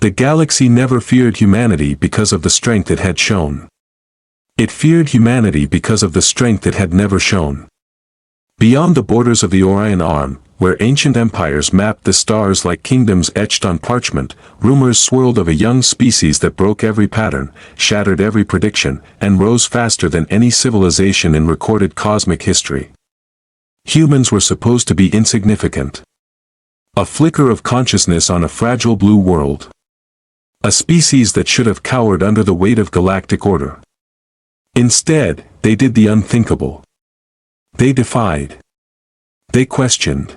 The galaxy never feared humanity because of the strength it had shown. It feared humanity because of the strength it had never shown. Beyond the borders of the Orion Arm, where ancient empires mapped the stars like kingdoms etched on parchment, rumors swirled of a young species that broke every pattern, shattered every prediction, and rose faster than any civilization in recorded cosmic history. Humans were supposed to be insignificant. A flicker of consciousness on a fragile blue world. A species that should have cowered under the weight of galactic order. Instead, they did the unthinkable. They defied. They questioned.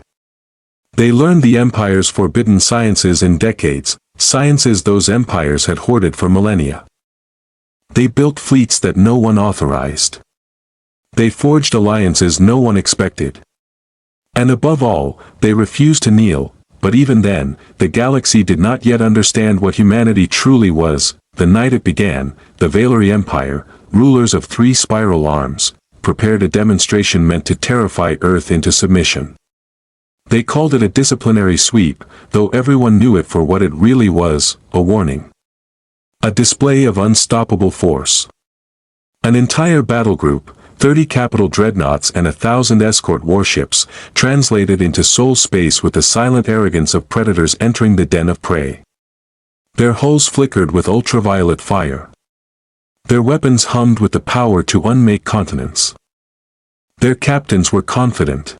They learned the Empire's forbidden sciences in decades, sciences those empires had hoarded for millennia. They built fleets that no one authorized. They forged alliances no one expected. And above all, they refused to kneel, but even then, the galaxy did not yet understand what humanity truly was. The night it began, the Valeri Empire, rulers of 3 spiral arms, prepared a demonstration meant to terrify Earth into submission. They called it a disciplinary sweep, though everyone knew it for what it really was, a warning. A display of unstoppable force. An entire battle group, 30 capital dreadnoughts and 1,000 escort warships, translated into soul space with the silent arrogance of predators entering the den of prey. Their hulls flickered with ultraviolet fire. Their weapons hummed with the power to unmake continents. Their captains were confident.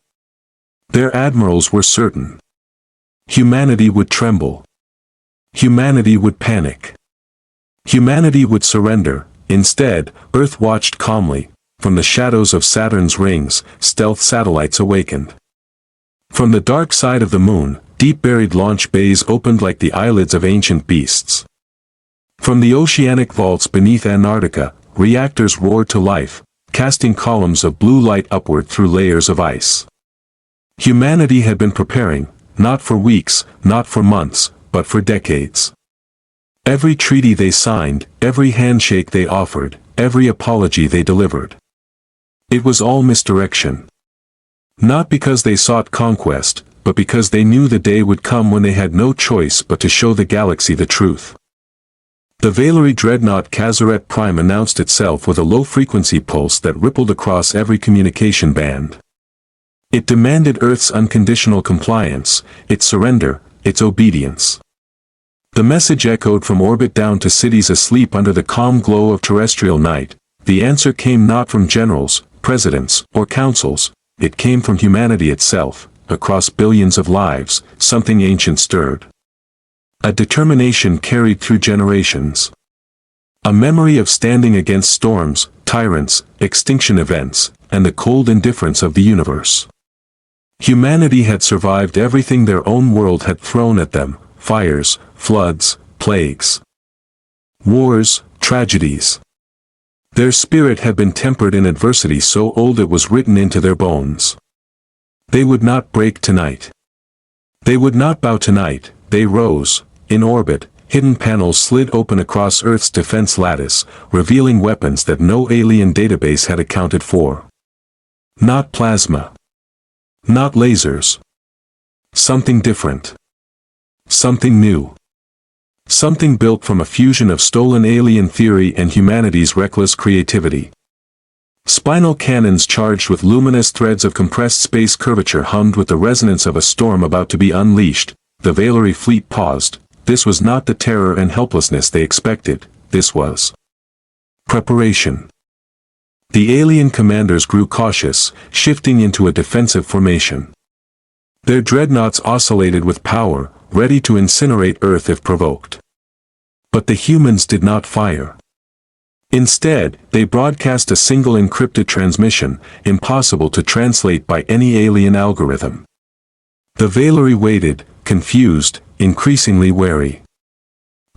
Their admirals were certain. Humanity would tremble. Humanity would panic. Humanity would surrender. Instead, Earth watched calmly. From the shadows of Saturn's rings, stealth satellites awakened. From the dark side of the moon, deep-buried launch bays opened like the eyelids of ancient beasts. From the oceanic vaults beneath Antarctica, reactors roared to life, casting columns of blue light upward through layers of ice. Humanity had been preparing, not for weeks, not for months, but for decades. Every treaty they signed, every handshake they offered, every apology they delivered. It was all misdirection. Not because they sought conquest, but because they knew the day would come when they had no choice but to show the galaxy the truth. The Valeri dreadnought Kazeret Prime announced itself with a low-frequency pulse that rippled across every communication band. It demanded Earth's unconditional compliance, its surrender, its obedience. The message echoed from orbit down to cities asleep under the calm glow of terrestrial night. The answer came not from generals, presidents, or councils. It came from humanity itself. Across billions of lives, something ancient stirred. A determination carried through generations. A memory of standing against storms, tyrants, extinction events, and the cold indifference of the universe. Humanity had survived everything their own world had thrown at them: fires, floods, plagues, wars, tragedies. Their spirit had been tempered in adversity so old it was written into their bones. They would not break tonight. They would not bow tonight. They rose. In orbit, hidden panels slid open across Earth's defense lattice, revealing weapons that no alien database had accounted for. Not plasma. Not lasers. Something different. Something new. Something built from a fusion of stolen alien theory and humanity's reckless creativity. Spinal cannons charged with luminous threads of compressed space curvature hummed with the resonance of a storm about to be unleashed. The Valeri fleet paused. This was not the terror and helplessness they expected. This was preparation. The alien commanders grew cautious, shifting into a defensive formation. Their dreadnoughts oscillated with power, ready to incinerate Earth if provoked. But the humans did not fire. Instead, they broadcast a single encrypted transmission, impossible to translate by any alien algorithm. The Valeri waited, confused, increasingly wary.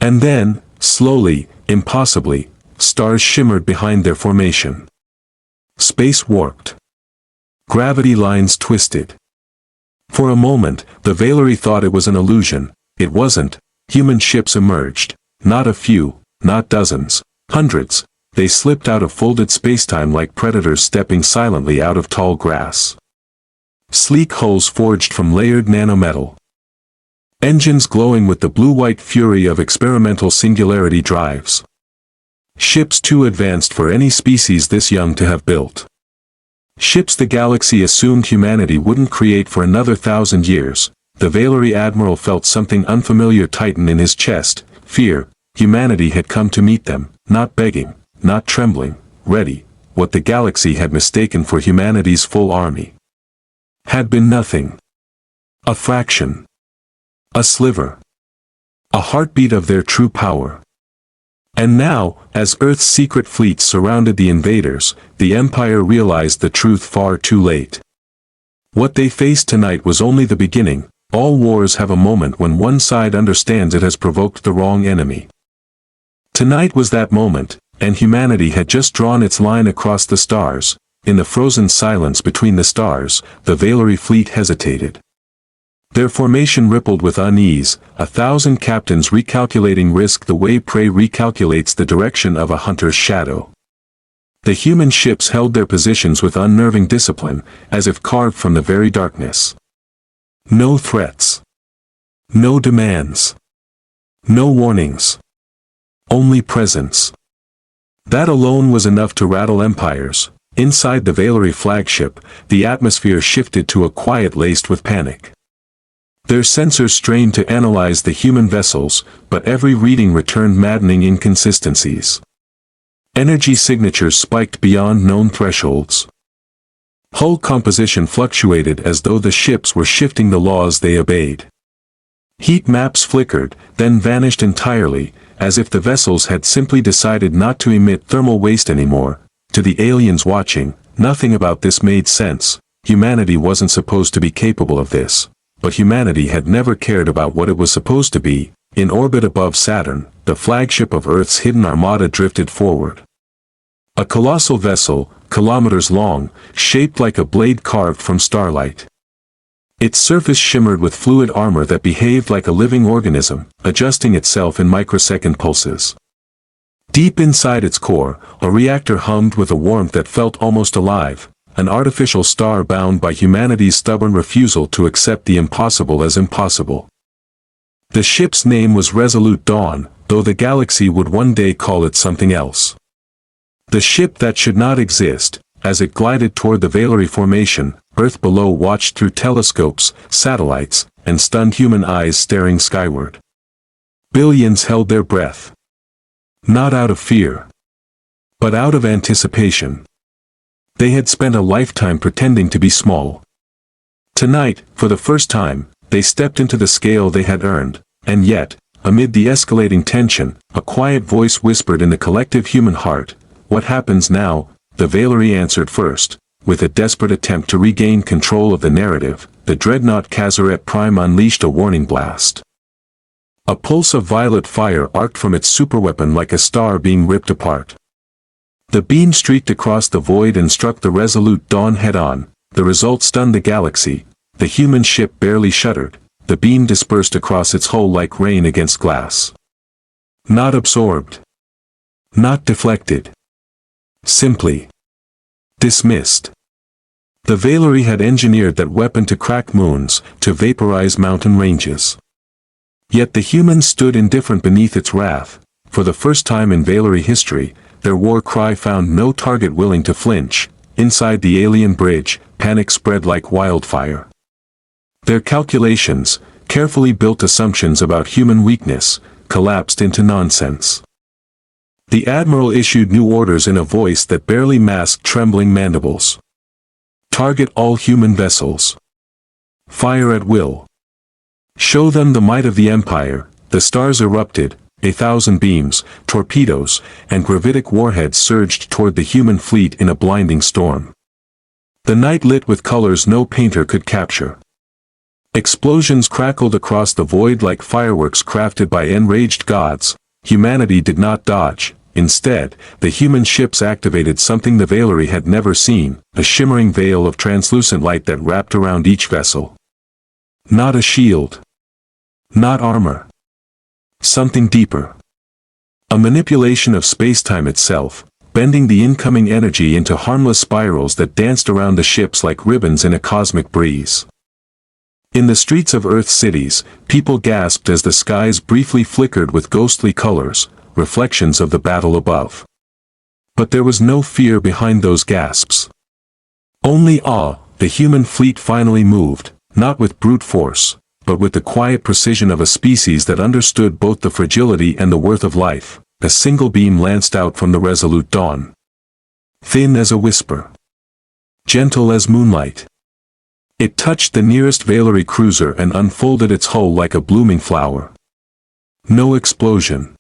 And then, slowly, impossibly, stars shimmered behind their formation. Space warped. Gravity lines twisted. For a moment, the Valeri thought it was an illusion. It wasn't. Human ships emerged. Not a few, not dozens, hundreds. They slipped out of folded spacetime like predators stepping silently out of tall grass. Sleek hulls forged from layered nanometal. Engines glowing with the blue-white fury of experimental singularity drives. Ships too advanced for any species this young to have built. Ships the galaxy assumed humanity wouldn't create for another 1,000 years. The Valeri Admiral felt something unfamiliar tighten in his chest. Fear. Humanity had come to meet them, not begging, not trembling, ready. What the galaxy had mistaken for humanity's full army had been nothing. A fraction. A sliver. A heartbeat of their true power. And now, as Earth's secret fleets surrounded the invaders, the Empire realized the truth far too late. What they faced tonight was only the beginning. All wars have a moment when one side understands it has provoked the wrong enemy. Tonight was that moment, and humanity had just drawn its line across the stars. In the frozen silence between the stars, the Valeri fleet hesitated. Their formation rippled with unease, 1,000 captains recalculating risk the way prey recalculates the direction of a hunter's shadow. The human ships held their positions with unnerving discipline, as if carved from the very darkness. No threats. No demands. No warnings. Only presence. That alone was enough to rattle empires. Inside the Valeri flagship, the atmosphere shifted to a quiet laced with panic. Their sensors strained to analyze the human vessels, but every reading returned maddening inconsistencies. Energy signatures spiked beyond known thresholds. Hull composition fluctuated as though the ships were shifting the laws they obeyed. Heat maps flickered, then vanished entirely, as if the vessels had simply decided not to emit thermal waste anymore. To the aliens watching, nothing about this made sense. Humanity wasn't supposed to be capable of this. But humanity had never cared about what it was supposed to be. In orbit above Saturn, the flagship of Earth's hidden armada drifted forward. A colossal vessel, kilometers long, shaped like a blade carved from starlight. Its surface shimmered with fluid armor that behaved like a living organism, adjusting itself in microsecond pulses. Deep inside its core, a reactor hummed with a warmth that felt almost alive. An artificial star bound by humanity's stubborn refusal to accept the impossible as impossible. The ship's name was Resolute Dawn, though the galaxy would one day call it something else. The ship that should not exist. As it glided toward the Valeri formation, Earth below watched through telescopes, satellites, and stunned human eyes staring skyward. Billions held their breath. Not out of fear, but out of anticipation. They had spent a lifetime pretending to be small. Tonight, for the first time, they stepped into the scale they had earned, and yet, amid the escalating tension, a quiet voice whispered in the collective human heart, "What happens now?" The Valeri answered first, with a desperate attempt to regain control of the narrative. The dreadnought Kazeret Prime unleashed a warning blast. A pulse of violet fire arced from its superweapon like a star being ripped apart. The beam streaked across the void and struck the Resolute Dawn head-on. The result stunned the galaxy. The human ship barely shuddered. The beam dispersed across its hull like rain against glass. Not absorbed. Not deflected. Simply dismissed. The Valeri had engineered that weapon to crack moons, to vaporize mountain ranges. Yet the humans stood indifferent beneath its wrath. For the first time in Valeri history, their war cry found no target willing to flinch. Inside the alien bridge, panic spread like wildfire. Their calculations, carefully built assumptions about human weakness, collapsed into nonsense. The Admiral issued new orders in a voice that barely masked trembling mandibles. Target all human vessels. Fire at will. Show them the might of the Empire. The stars erupted. 1,000 beams, torpedoes, and gravitic warheads surged toward the human fleet in a blinding storm. The night lit with colors no painter could capture. Explosions crackled across the void like fireworks crafted by enraged gods. Humanity did not dodge. Instead, the human ships activated something the Valeri had never seen, a shimmering veil of translucent light that wrapped around each vessel. Not a shield. Not armor. Something deeper. A manipulation of space-time itself, bending the incoming energy into harmless spirals that danced around the ships like ribbons in a cosmic breeze. In the streets of Earth's cities, people gasped as the skies briefly flickered with ghostly colors, reflections of the battle above. But there was no fear behind those gasps. Only awe. The human fleet finally moved, not with brute force, but with the quiet precision of a species that understood both the fragility and the worth of life. A single beam lanced out from the resolute dawn. Thin as a whisper. Gentle as moonlight. It touched the nearest Valerie cruiser and unfolded its hull like a blooming flower. No explosion.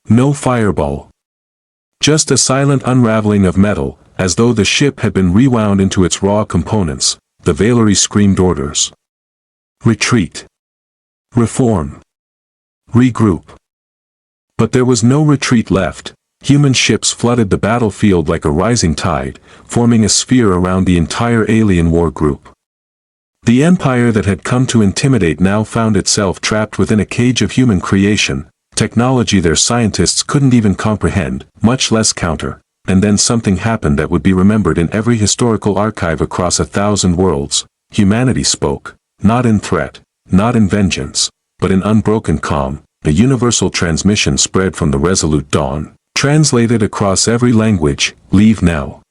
No fireball. Just a silent unraveling of metal, as though the ship had been rewound into its raw components. The Valerie screamed orders. Retreat. Reform. Regroup. But there was no retreat left. Human ships flooded the battlefield like a rising tide, forming a sphere around the entire alien war group. The empire that had come to intimidate now found itself trapped within a cage of human creation, technology their scientists couldn't even comprehend, much less counter. And then something happened that would be remembered in every historical archive across 1,000 worlds. Humanity spoke, not in threat, not in vengeance, but in unbroken calm. A universal transmission spread from the resolute dawn, translated across every language. Leave now.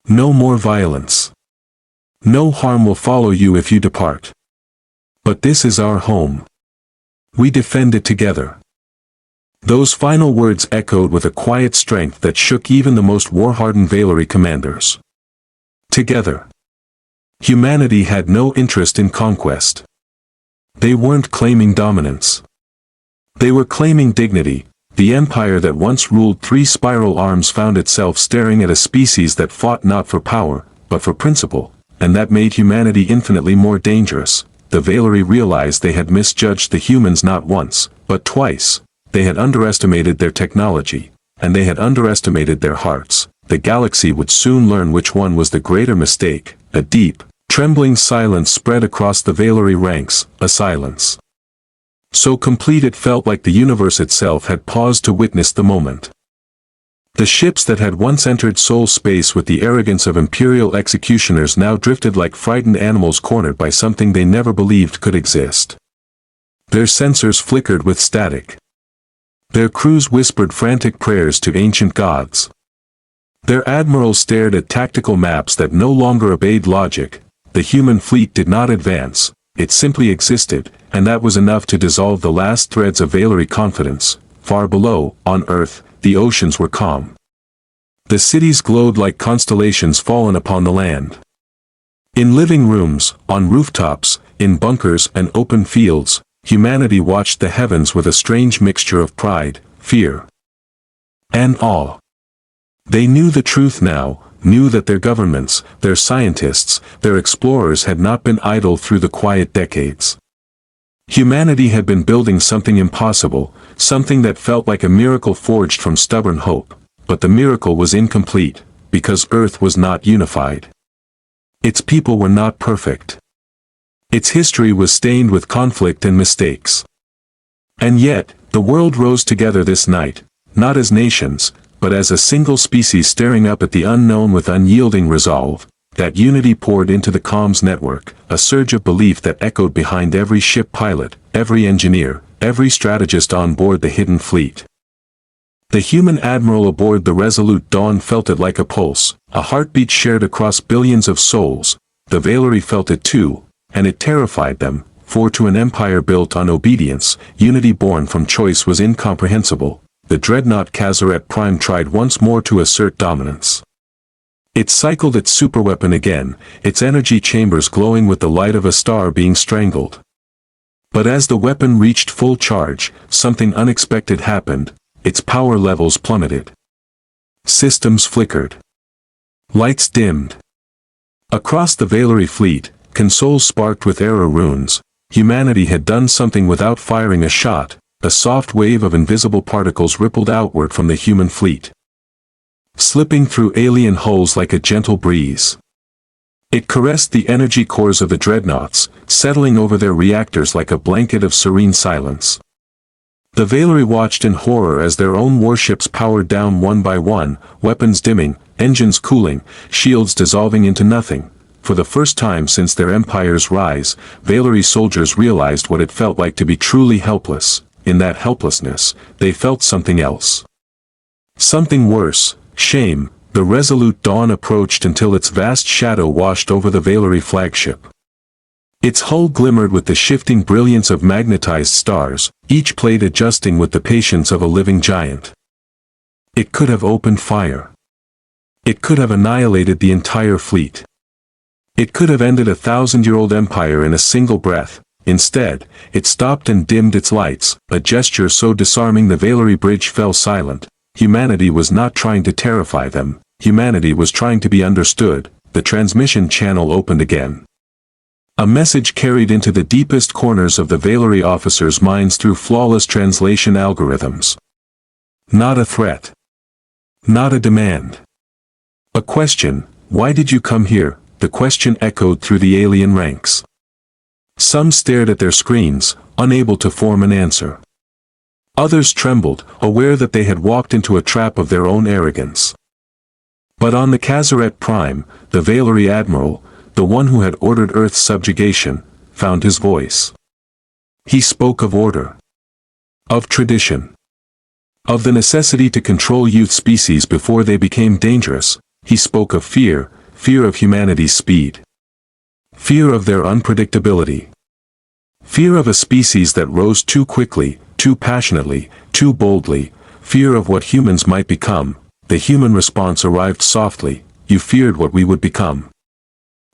No more violence. No harm will follow you if you depart. But this is our home. We defend it together. Those final words echoed with a quiet strength that shook even the most war-hardened Valerie commanders. Together. Humanity had no interest in conquest. They weren't claiming dominance. They were claiming dignity. The empire that once ruled 3 spiral arms found itself staring at a species that fought not for power, but for principle, and that made humanity infinitely more dangerous. The Valerie realized they had misjudged the humans not once, but twice. They had underestimated their technology, and they had underestimated their hearts. The galaxy would soon learn which one was the greater mistake. A deep, trembling silence spread across the Valerie ranks, a silence so complete it felt like the universe itself had paused to witness the moment. The ships that had once entered soul space with the arrogance of imperial executioners now drifted like frightened animals cornered by something they never believed could exist. Their sensors flickered with static. Their crews whispered frantic prayers to ancient gods. Their admirals stared at tactical maps that no longer obeyed logic. The human fleet did not advance, it simply existed, and that was enough to dissolve the last threads of Valerie confidence. Far below, on Earth, the oceans were calm. The cities glowed like constellations fallen upon the land. In living rooms, on rooftops, in bunkers and open fields, humanity watched the heavens with a strange mixture of pride, fear, and awe. They knew the truth now, knew that their governments, their scientists, their explorers had not been idle through the quiet decades. Humanity had been building something impossible, something that felt like a miracle forged from stubborn hope, but the miracle was incomplete, because Earth was not unified. Its people were not perfect. Its history was stained with conflict and mistakes. And yet, the world rose together this night, not as nations, but as a single species staring up at the unknown with unyielding resolve. That unity poured into the comms network, a surge of belief that echoed behind every ship pilot, every engineer, every strategist on board the hidden fleet. The human admiral aboard the Resolute Dawn felt it like a pulse, a heartbeat shared across billions of souls. The Valerie felt it too, and it terrified them, for to an empire built on obedience, unity born from choice was incomprehensible. The dreadnought Kazeret Prime tried once more to assert dominance. It cycled its superweapon again, its energy chambers glowing with the light of a star being strangled. But as the weapon reached full charge, something unexpected happened. Its power levels plummeted. Systems flickered. Lights dimmed. Across the Valerie fleet, consoles sparked with error runes. Humanity had done something without firing a shot. A soft wave of invisible particles rippled outward from the human fleet, slipping through alien hulls like a gentle breeze. It caressed the energy cores of the dreadnoughts, settling over their reactors like a blanket of serene silence. The Valerie watched in horror as their own warships powered down one by one, weapons dimming, engines cooling, shields dissolving into nothing. for the first time since their empire's rise, Valeri soldiers realized what it felt like to be truly helpless. In that helplessness, they felt something else. Something worse, shame. The resolute dawn approached until its vast shadow washed over the Valeri flagship. Its hull glimmered with the shifting brilliance of magnetized stars, each plate adjusting with the patience of a living giant. It could have opened fire. It could have annihilated the entire fleet. It could have ended a 1,000-year-old empire in a single breath. Instead, it stopped and dimmed its lights, a gesture so disarming the Valeri bridge fell silent. Humanity was not trying to terrify them. Humanity was trying to be understood. The transmission channel opened again. A message carried into the deepest corners of the Valeri officers' minds through flawless translation algorithms. Not a threat. Not a demand. A question: why did you come here? The question echoed through the alien ranks. Some stared at their screens, unable to form an answer. Others trembled, aware that they had walked into a trap of their own arrogance. But on the Kazeret Prime, the Valeri admiral, the one who had ordered Earth's subjugation, found his voice. He spoke of order. Of tradition. Of the necessity to control youth species before they became dangerous. He spoke of fear, fear of humanity's speed. Fear of their unpredictability. Fear of a species that rose too quickly, too passionately, too boldly. Fear of what humans might become. The human response arrived softly: you feared what we would become.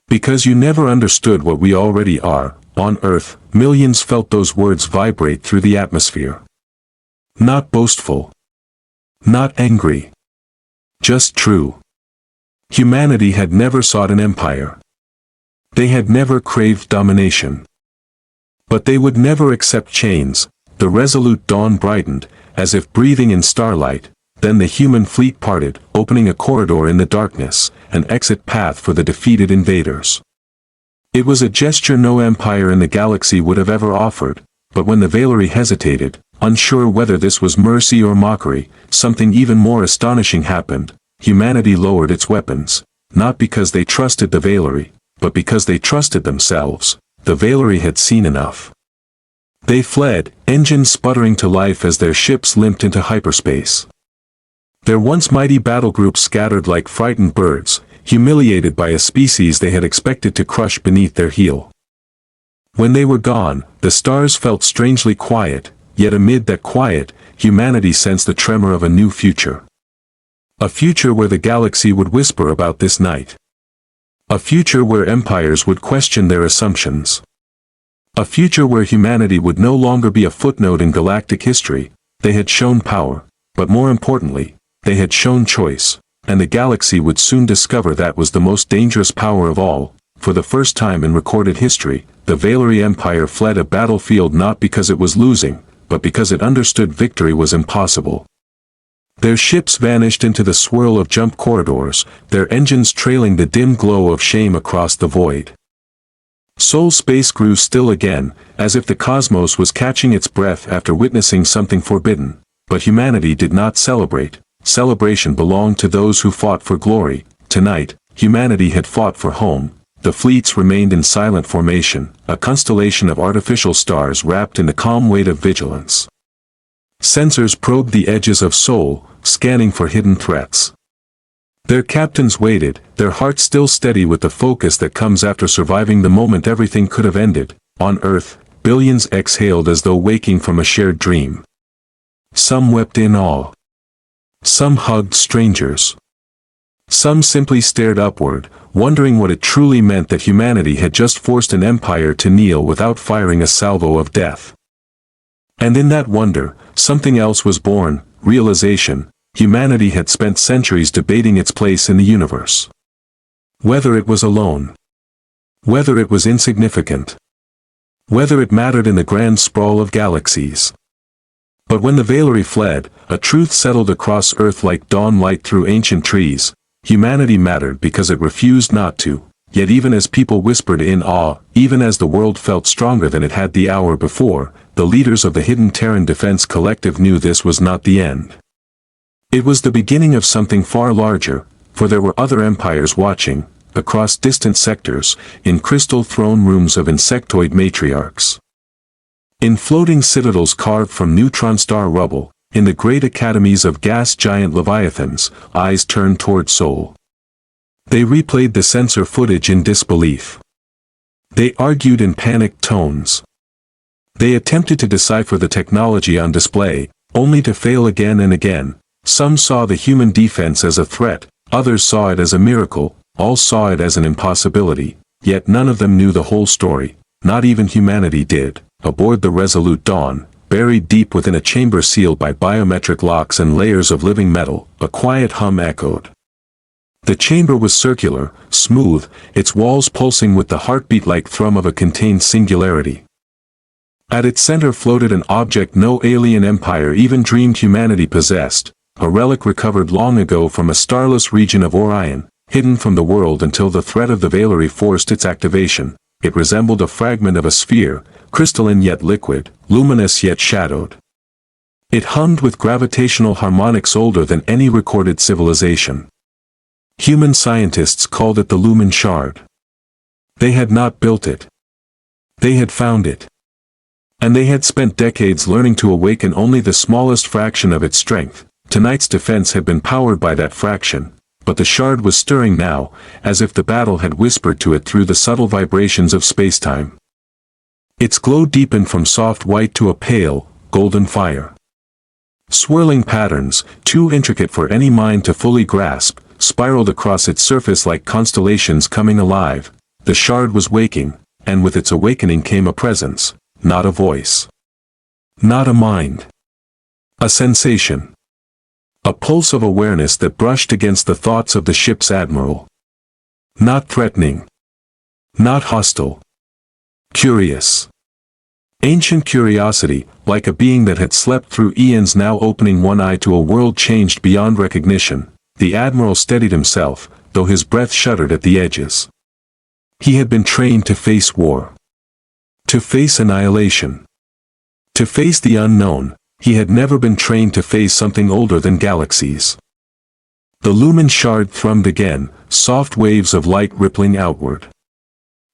Because you never understood what we already are. On Earth, millions felt those words vibrate through the atmosphere. Not boastful. Not angry. Just true. Humanity had never sought an empire. They had never craved domination. But they would never accept chains. The resolute dawn brightened, as if breathing in starlight. Then the human fleet parted, opening a corridor in the darkness, an exit path for the defeated invaders. It was a gesture no empire in the galaxy would have ever offered, but when the Valeri hesitated, unsure whether this was mercy or mockery, something even more astonishing happened. Humanity lowered its weapons, not because they trusted the Valeri, but because they trusted themselves. The Valeri had seen enough. They fled, engines sputtering to life as their ships limped into hyperspace. Their once mighty battle groups scattered like frightened birds, humiliated by a species they had expected to crush beneath their heel. When they were gone, the stars felt strangely quiet, yet amid that quiet, humanity sensed the tremor of a new future. A future where the galaxy would whisper about this night. A future where empires would question their assumptions. A future where humanity would no longer be a footnote in galactic history. They had shown power, but more importantly, they had shown choice, and the galaxy would soon discover that was the most dangerous power of all. For the first time in recorded history, the Valeri Empire fled a battlefield not because it was losing, but because it understood victory was impossible. Their ships vanished into the swirl of jump corridors, their engines trailing the dim glow of shame across the void. Soul space grew still again, as if the cosmos was catching its breath after witnessing something forbidden. But humanity did not celebrate. Celebration belonged to those who fought for glory. Tonight, humanity had fought for home. The fleets remained in silent formation, a constellation of artificial stars wrapped in the calm weight of vigilance. Sensors probed the edges of Sol, scanning for hidden threats. Their captains waited, their hearts still steady with the focus that comes after surviving the moment everything could have ended. On Earth, billions exhaled as though waking from a shared dream. Some wept in awe. Some hugged strangers. Some simply stared upward, wondering what it truly meant that humanity had just forced an empire to kneel without firing a salvo of death. And in that wonder, something else was born: realization. Humanity had spent centuries debating its place in the universe. Whether it was alone. Whether it was insignificant. Whether it mattered in the grand sprawl of galaxies. But when the Valeri fled, a truth settled across Earth like dawn light through ancient trees. Humanity mattered because it refused not to. Yet even as people whispered in awe, even as the world felt stronger than it had the hour before, the leaders of the hidden Terran Defense Collective knew this was not the end. It was the beginning of something far larger, for there were other empires watching, across distant sectors, in crystal throne rooms of insectoid matriarchs. In floating citadels carved from neutron star rubble, in the great academies of gas giant leviathans, eyes turned toward Sol. They replayed the sensor footage in disbelief. They argued in panicked tones. They attempted to decipher the technology on display, only to fail again and again. Some saw the human defense as a threat, others saw it as a miracle, all saw it as an impossibility, yet none of them knew the whole story, not even humanity did. Aboard the Resolute Dawn, buried deep within a chamber sealed by biometric locks and layers of living metal, a quiet hum echoed. The chamber was circular, smooth, its walls pulsing with the heartbeat-like thrum of a contained singularity. At its center floated an object no alien empire even dreamed humanity possessed, a relic recovered long ago from a starless region of Orion, hidden from the world until the threat of the Valerie forced its activation. It resembled a fragment of a sphere, crystalline yet liquid, luminous yet shadowed. It hummed with gravitational harmonics older than any recorded civilization. Human scientists called it the Lumen Shard. They had not built it. They had found it. And they had spent decades learning to awaken only the smallest fraction of its strength. Tonight's defense had been powered by that fraction, but the shard was stirring now, as if the battle had whispered to it through the subtle vibrations of spacetime. Its glow deepened from soft white to a pale, golden fire. Swirling patterns, too intricate for any mind to fully grasp, spiraled across its surface like constellations coming alive. The shard was waking, and with its awakening came a presence, not a voice. Not a mind. A sensation. A pulse of awareness that brushed against the thoughts of the ship's admiral. Not threatening. Not hostile. Curious. Ancient curiosity, like a being that had slept through eons now opening one eye to a world changed beyond recognition. The admiral steadied himself, though his breath shuddered at the edges. He had been trained to face war. To face annihilation. To face the unknown. He had never been trained to face something older than galaxies. The Lumen Shard thrummed again, soft waves of light rippling outward.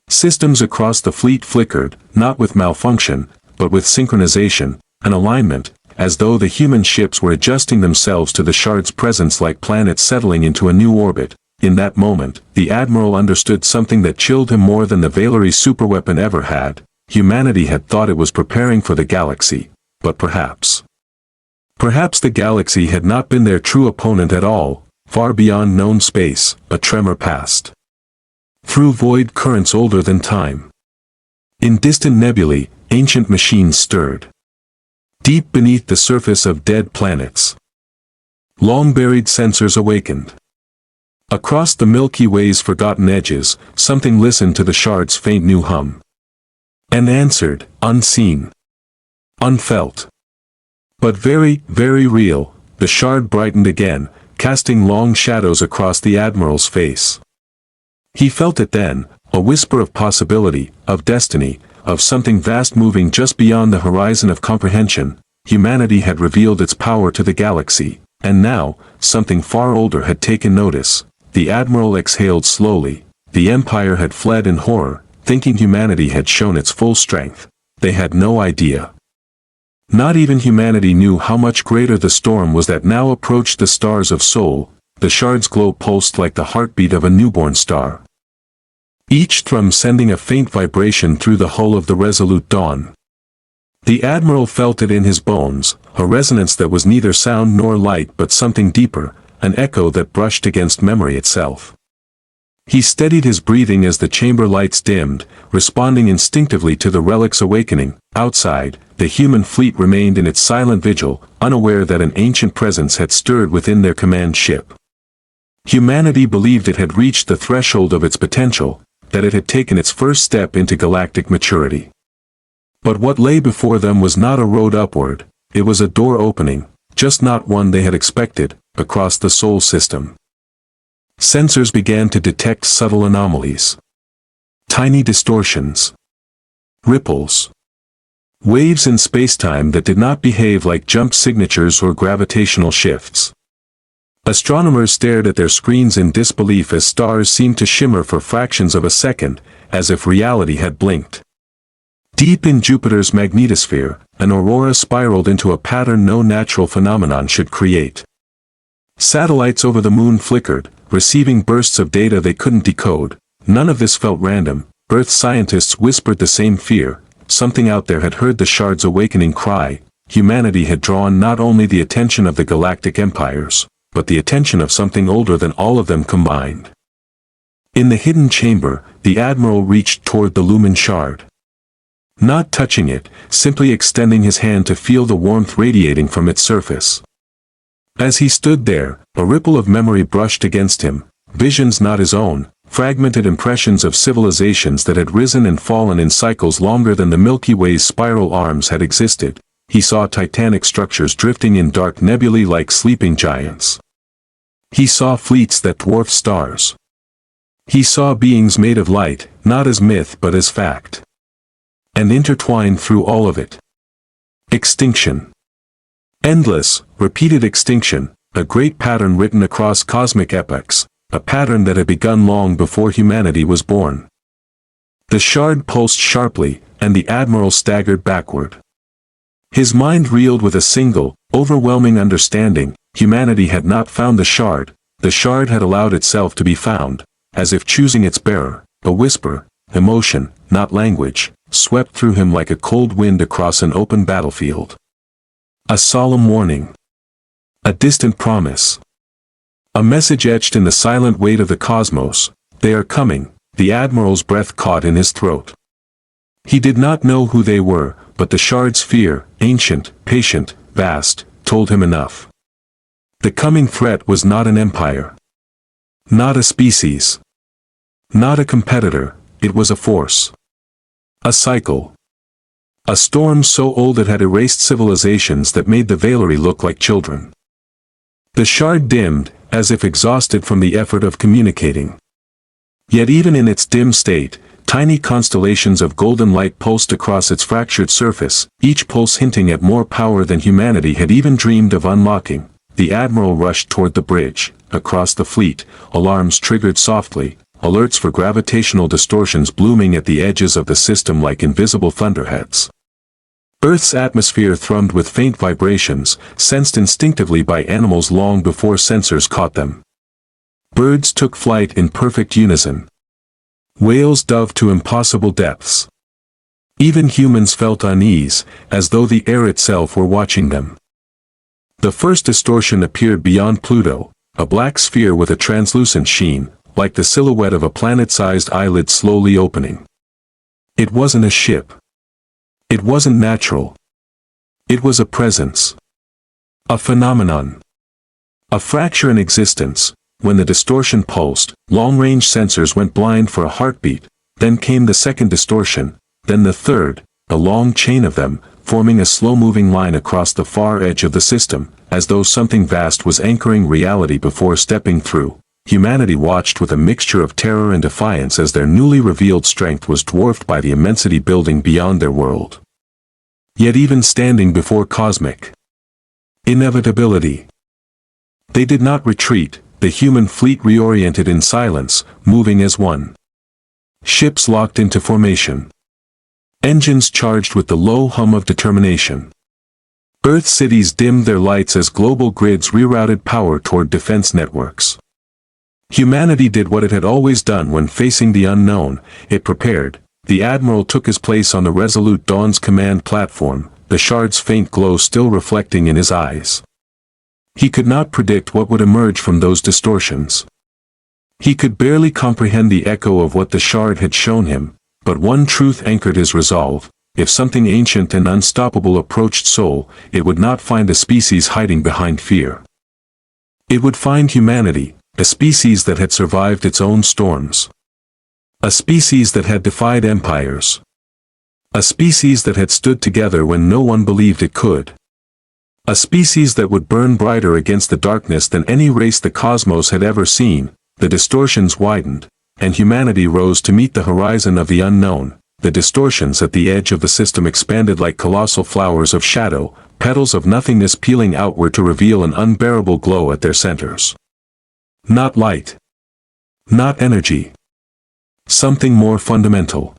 Systems across the fleet flickered, not with malfunction, but with synchronization, an alignment, as though the human ships were adjusting themselves to the shard's presence like planets settling into a new orbit. In that moment, the Admiral understood something that chilled him more than the Valerie superweapon ever had. Humanity had thought it was preparing for the galaxy, but perhaps the galaxy had not been their true opponent at all. Far beyond known space, a tremor passed. Through void currents older than time. In distant nebulae, ancient machines stirred. Deep beneath the surface of dead planets, long-buried sensors awakened. Across the Milky Way's forgotten edges, something listened to the shard's faint new hum. And answered, unseen. Unfelt. But very, very real. The shard brightened again, casting long shadows across the Admiral's face. He felt it then, a whisper of possibility, of destiny, of something vast moving just beyond the horizon of comprehension. Humanity had revealed its power to the galaxy, and now, something far older had taken notice. The Admiral exhaled slowly. The Empire had fled in horror, thinking humanity had shown its full strength. They had no idea. Not even humanity knew how much greater the storm was that now approached the stars of Sol. The shard's glow pulsed like the heartbeat of a newborn star. Each thrum sending a faint vibration through the hull of the Resolute Dawn. The Admiral felt it in his bones, a resonance that was neither sound nor light but something deeper, an echo that brushed against memory itself. He steadied his breathing as the chamber lights dimmed, responding instinctively to the relic's awakening. Outside, the human fleet remained in its silent vigil, unaware that an ancient presence had stirred within their command ship. Humanity believed it had reached the threshold of its potential, that it had taken its first step into galactic maturity. But what lay before them was not a road upward, it was a door opening, just not one they had expected, across the Sol system. Sensors began to detect subtle anomalies. Tiny distortions. Ripples. Waves in spacetime that did not behave like jump signatures or gravitational shifts. Astronomers stared at their screens in disbelief as stars seemed to shimmer for fractions of a second, as if reality had blinked. Deep in Jupiter's magnetosphere, an aurora spiraled into a pattern no natural phenomenon should create. Satellites over the moon flickered, receiving bursts of data they couldn't decode. None of this felt random. Earth scientists whispered the same fear. Something out there had heard the shard's awakening cry. Humanity had drawn not only the attention of the galactic empires, but the attention of something older than all of them combined. In the hidden chamber, the Admiral reached toward the lumen shard. Not touching it, simply extending his hand to feel the warmth radiating from its surface. As he stood there, a ripple of memory brushed against him, visions not his own, fragmented impressions of civilizations that had risen and fallen in cycles longer than the Milky Way's spiral arms had existed. He saw titanic structures drifting in dark nebulae like sleeping giants. He saw fleets that dwarfed stars. He saw beings made of light, not as myth but as fact. And intertwined through all of it. Extinction. Endless, repeated extinction, a great pattern written across cosmic epochs, a pattern that had begun long before humanity was born. The shard pulsed sharply, and the Admiral staggered backward. His mind reeled with a single, overwhelming understanding. Humanity had not found the shard had allowed itself to be found, as if choosing its bearer. A whisper, emotion, not language, swept through him like a cold wind across an open battlefield. A solemn warning. A distant promise. A message etched in the silent weight of the cosmos. They are coming. The Admiral's breath caught in his throat. He did not know who they were, but the shard's fear, ancient, patient, vast, told him enough. The coming threat was not an empire. Not a species. Not a competitor, it was a force. A cycle. A storm so old it had erased civilizations that made the Valerii look like children. The shard dimmed, as if exhausted from the effort of communicating. Yet even in its dim state, tiny constellations of golden light pulsed across its fractured surface, each pulse hinting at more power than humanity had even dreamed of unlocking. The Admiral rushed toward the bridge. Across the fleet, alarms triggered softly, alerts for gravitational distortions blooming at the edges of the system like invisible thunderheads. Earth's atmosphere thrummed with faint vibrations, sensed instinctively by animals long before sensors caught them. Birds took flight in perfect unison. Whales dove to impossible depths. Even humans felt unease, as though the air itself were watching them. The first distortion appeared beyond Pluto, a black sphere with a translucent sheen, like the silhouette of a planet-sized eyelid slowly opening. It wasn't a ship. It wasn't natural. It was a presence. A phenomenon. A fracture in existence. When the distortion pulsed, long-range sensors went blind for a heartbeat, then came the second distortion, then the third, a long chain of them, forming a slow-moving line across the far edge of the system, as though something vast was anchoring reality before stepping through. Humanity watched with a mixture of terror and defiance as their newly revealed strength was dwarfed by the immensity building beyond their world. Yet even standing before cosmic inevitability, they did not retreat. The human fleet reoriented in silence, moving as one. Ships locked into formation. Engines charged with the low hum of determination. Earth cities dimmed their lights as global grids rerouted power toward defense networks. Humanity did what it had always done when facing the unknown. It prepared. The Admiral took his place on the Resolute Dawn's command platform, the shard's faint glow still reflecting in his eyes. He could not predict what would emerge from those distortions. He could barely comprehend the echo of what the shard had shown him, but one truth anchored his resolve: if something ancient and unstoppable approached Sol, it would not find a species hiding behind fear. It would find humanity, a species that had survived its own storms. A species that had defied empires. A species that had stood together when no one believed it could. A species that would burn brighter against the darkness than any race the cosmos had ever seen. The distortions widened, and humanity rose to meet the horizon of the unknown. The distortions at the edge of the system expanded like colossal flowers of shadow, petals of nothingness peeling outward to reveal an unbearable glow at their centers. Not light. Not energy. Something more fundamental.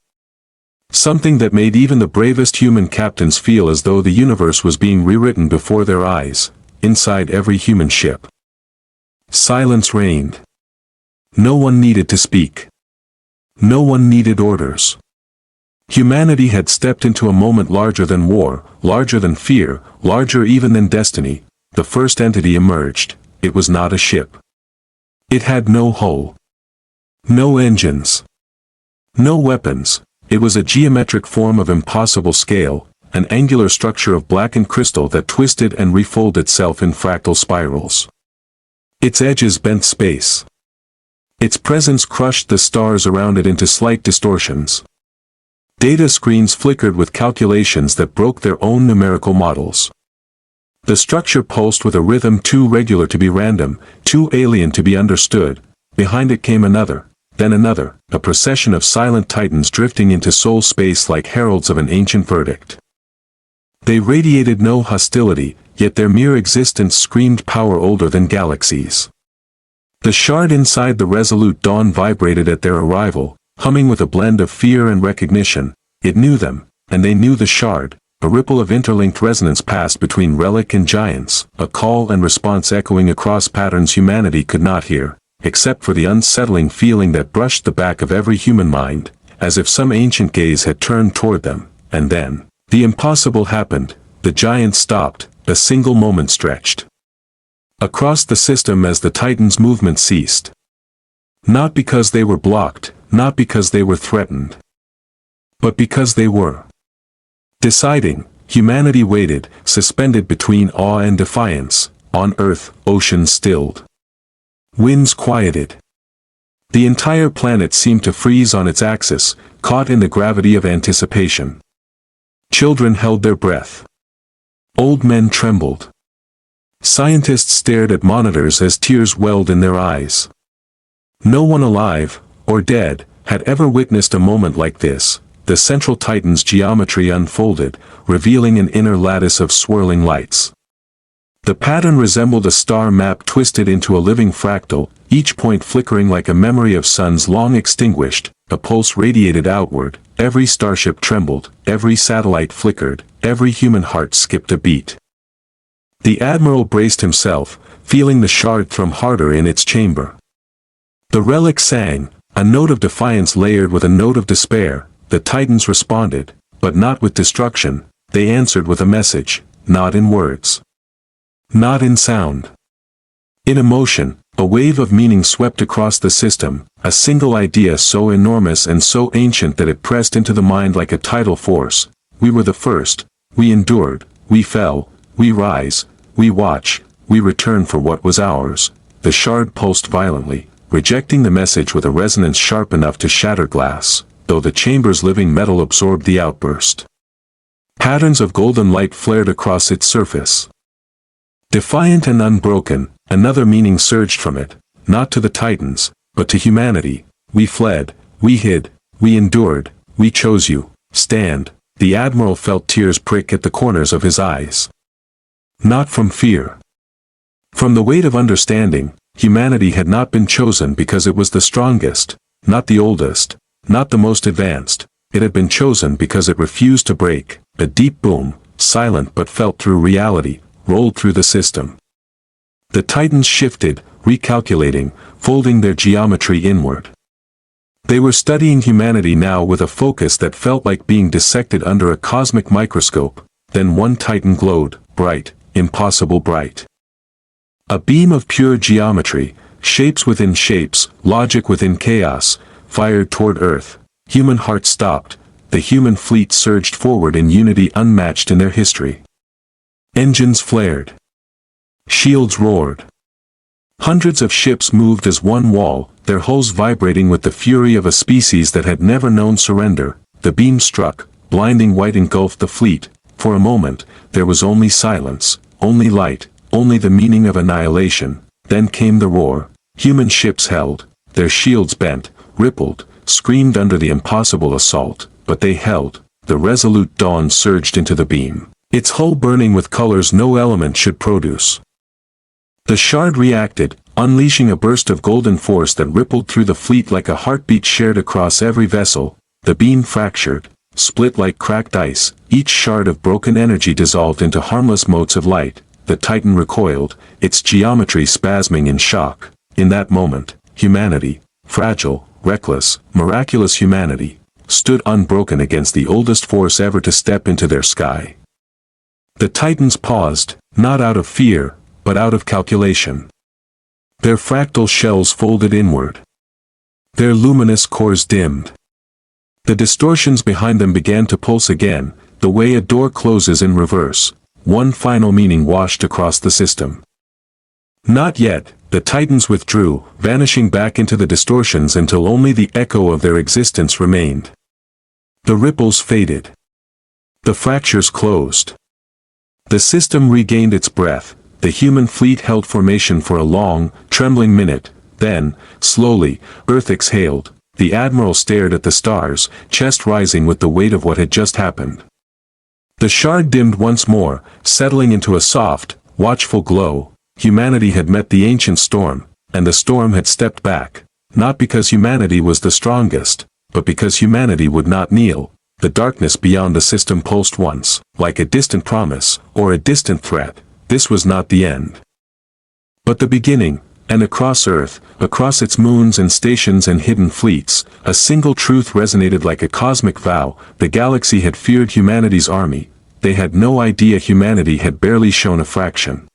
Something that made even the bravest human captains feel as though the universe was being rewritten before their eyes, inside every human ship. Silence reigned. No one needed to speak. No one needed orders. Humanity had stepped into a moment larger than war, larger than fear, larger even than destiny. The first entity emerged. It was not a ship. It had no hull. No engines. No weapons. It was a geometric form of impossible scale, an angular structure of blackened crystal that twisted and refolded itself in fractal spirals. Its edges bent space. Its presence crushed the stars around it into slight distortions. Data screens flickered with calculations that broke their own numerical models. The structure pulsed with a rhythm too regular to be random, too alien to be understood. Behind it came another, then another, a procession of silent titans drifting into soul space like heralds of an ancient verdict. They radiated no hostility, yet their mere existence screamed power older than galaxies. The shard inside the resolute dawn vibrated at their arrival, humming with a blend of fear and recognition. It knew them, and they knew the shard. A ripple of interlinked resonance passed between relic and giants, a call and response echoing across patterns humanity could not hear, except for the unsettling feeling that brushed the back of every human mind, as if some ancient gaze had turned toward them. And then, the impossible happened. The giants stopped, a single moment stretched across the system as the Titans' movement ceased. Not because they were blocked, not because they were threatened, but because they were. Deciding, humanity waited, suspended between awe and defiance. On Earth, oceans stilled. Winds quieted. The entire planet seemed to freeze on its axis, caught in the gravity of anticipation. Children held their breath. Old men trembled. Scientists stared at monitors as tears welled in their eyes. No one alive, or dead, had ever witnessed a moment like this. The central Titan's geometry unfolded, revealing an inner lattice of swirling lights. The pattern resembled a star map twisted into a living fractal, each point flickering like a memory of suns long extinguished. A pulse radiated outward, every starship trembled, every satellite flickered, every human heart skipped a beat. The Admiral braced himself, feeling the shard thrum harder in its chamber. The relic sang, a note of defiance layered with a note of despair. The Titans responded, but not with destruction. They answered with a message, not in words. Not in sound. In emotion. A wave of meaning swept across the system, a single idea so enormous and so ancient that it pressed into the mind like a tidal force. We were the first, we endured, we fell, we rise, we watch, we return for what was ours. The shard pulsed violently, rejecting the message with a resonance sharp enough to shatter glass, though the chamber's living metal absorbed the outburst. Patterns of golden light flared across its surface. Defiant and unbroken, another meaning surged from it, not to the Titans, but to humanity. We fled, we hid, we endured, we chose you. Stand. The Admiral felt tears prick at the corners of his eyes. Not from fear. From the weight of understanding. Humanity had not been chosen because it was the strongest, not the oldest, not the most advanced. It had been chosen because it refused to break. A deep boom, silent but felt through reality, rolled through the system. The Titans shifted, recalculating, folding their geometry inward. They were studying humanity now with a focus that felt like being dissected under a cosmic microscope. Then one Titan glowed, bright, impossible bright. A beam of pure geometry, shapes within shapes, logic within chaos, fired toward Earth. Human hearts stopped. The human fleet surged forward in unity unmatched in their history. Engines flared. Shields roared. Hundreds of ships moved as one wall, their hulls vibrating with the fury of a species that had never known surrender. The beam struck, blinding white engulfed the fleet. For a moment, there was only silence, only light, only the meaning of annihilation. Then came the roar. Human ships held, their shields bent, rippled, screamed under the impossible assault, but they held. The resolute dawn surged into the beam. its hull burning with colors no element should produce. The shard reacted, unleashing a burst of golden force that rippled through the fleet like a heartbeat shared across every vessel. The beam fractured, split like cracked ice, each shard of broken energy dissolved into harmless motes of light. The Titan recoiled, its geometry spasming in shock. In that moment, humanity, fragile, reckless, miraculous humanity, stood unbroken against the oldest force ever to step into their sky. The Titans paused, not out of fear, but out of calculation. Their fractal shells folded inward. Their luminous cores dimmed. The distortions behind them began to pulse again, the way a door closes in reverse. One final meaning washed across the system. Not yet, the Titans withdrew, vanishing back into the distortions until only the echo of their existence remained. The ripples faded. The fractures closed. The system regained its breath. The human fleet held formation for a long, trembling minute. Then, slowly, Earth exhaled. The Admiral stared at the stars, chest rising with the weight of what had just happened. The shard dimmed once more, settling into a soft, watchful glow. Humanity had met the ancient storm, and the storm had stepped back, not because humanity was the strongest, but because humanity would not kneel. The darkness beyond the system pulsed once, like a distant promise, or a distant threat. This was not the end, but the beginning. And across Earth, across its moons and stations and hidden fleets, a single truth resonated like a cosmic vow. The galaxy had feared humanity's army. They had no idea humanity had barely shown a fraction.